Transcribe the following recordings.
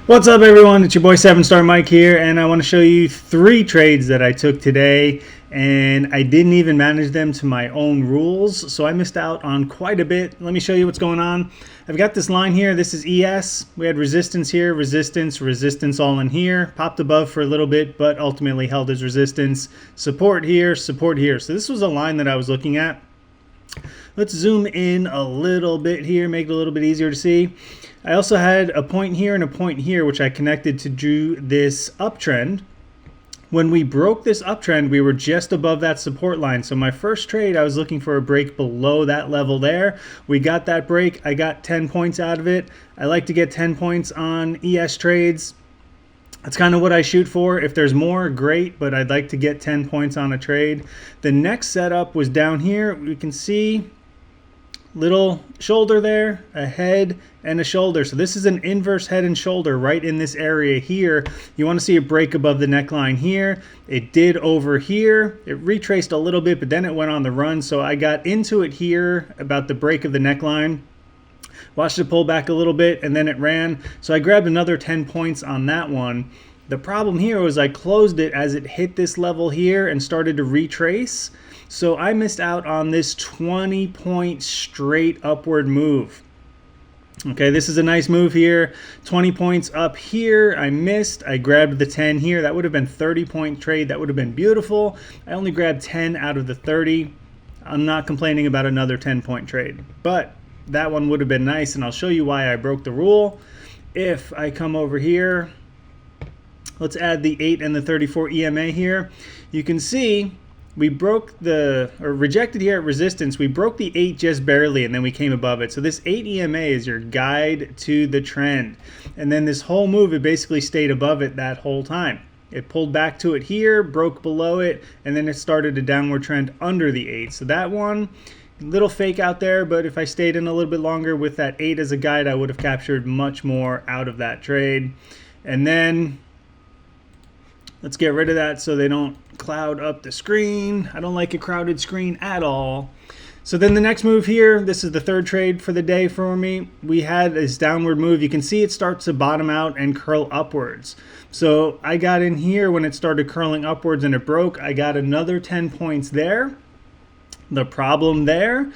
What's up, everyone? It's your boy 7-Star Mike here, and I want to show you 3 trades that I took today, and I didn't even manage them to my own rules, so I missed out on quite a bit. Let me show you what's going on. I've got this line here. This is ES. We had resistance here, resistance all in here, popped above for a little bit, but ultimately held as resistance. Support here, support here. So this was a line that I was looking at. Let's zoom in a little bit here, make it a little bit easier to see. I also had a point here and a point here, which I connected to do this uptrend. When we broke this uptrend, we were just above that support line. So my first trade, I was looking for a break below that level there. We got that break. I got 10 points out of it. I like to get 10 points on ES trades. That's kind of what I shoot for. If there's more, great, but I'd like to get 10 points on a trade. The next setup was down here. We can see little shoulder there, a head and a shoulder. So this is an inverse head and shoulder right in this area here. You want to see a break above the neckline here. It did over here. It retraced a little bit, but then it went on the run. So I got into it here about the break of the neckline. Watched it pull back a little bit, and then it ran. So I grabbed another 10 points on that one. The problem here was I closed it as it hit this level here and started to retrace. So I missed out on this 20-point straight upward move. Okay, this is a nice move here. 20 points up here. I missed. I grabbed the 10 here. That would have been 30-point trade. That would have been beautiful. I only grabbed 10 out of the 30. I'm not complaining about another 10-point trade, but that one would have been nice, and I'll show you why I broke the rule. If I come over here, let's add the 8 and the 34 EMA here. You can see we broke rejected here at resistance. We broke the 8 just barely, and then we came above it. So this 8 EMA is your guide to the trend. And then this whole move, it basically stayed above it that whole time. It pulled back to it here, broke below it, and then it started a downward trend under the 8. So that one, little fake out there, but if I stayed in a little bit longer with that 8 as a guide, I would have captured much more out of that trade. And then let's get rid of that so they don't cloud up the screen. I don't like a crowded screen at all. So then the next move here, this is the 3rd trade for the day for me. We had this downward move. You can see it starts to bottom out and curl upwards. So I got in here when it started curling upwards and it broke. I got another 10 points there. The problem there,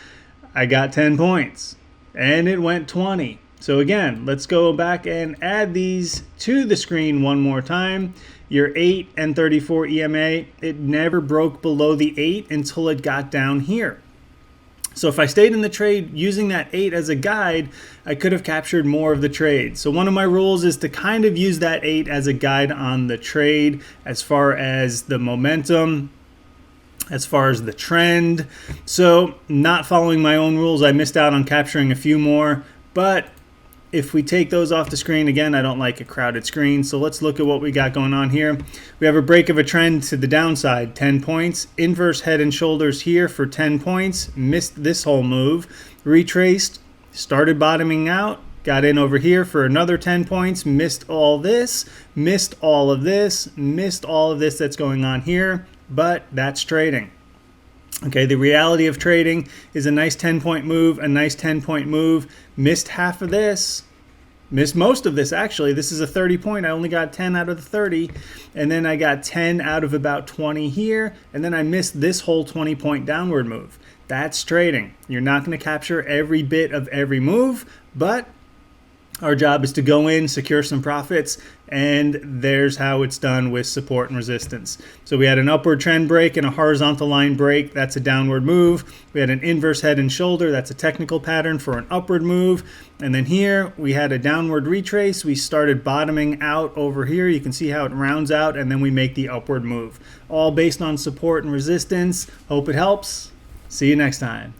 I got 10 points and it went 20. So again, let's go back and add these to the screen one more time. Your 8 and 34 EMA, it never broke below the 8 until it got down here. So if I stayed in the trade using that 8 as a guide, I could have captured more of the trade. So one of my rules is to kind of use that 8 as a guide on the trade as far as the momentum, as far as the trend. So not following my own rules, I missed out on capturing a few more, but if we take those off the screen, again, I don't like a crowded screen. So let's look at what we got going on here. We have a break of a trend to the downside, 10 points. Inverse head and shoulders here for 10 points. Missed this whole move. Retraced, started bottoming out. Got in over here for another 10 points. Missed all this. Missed all of this. Missed all of this that's going on here. But that's trading. Okay, the reality of trading is a nice 10-point move, a nice 10-point move. Missed half of this. Missed most of this, actually. This is a 30-point. I only got 10 out of the 30. And then I got 10 out of about 20 here. And then I missed this whole 20-point downward move. That's trading. You're not going to capture every bit of every move, but our job is to go in, secure some profits, and there's how it's done with support and resistance. So we had an upward trend break and a horizontal line break. That's a downward move. We had an inverse head and shoulder. That's a technical pattern for an upward move. And then here we had a downward retrace. We started bottoming out over here. You can see how it rounds out, and then we make the upward move. All based on support and resistance. Hope it helps. See you next time.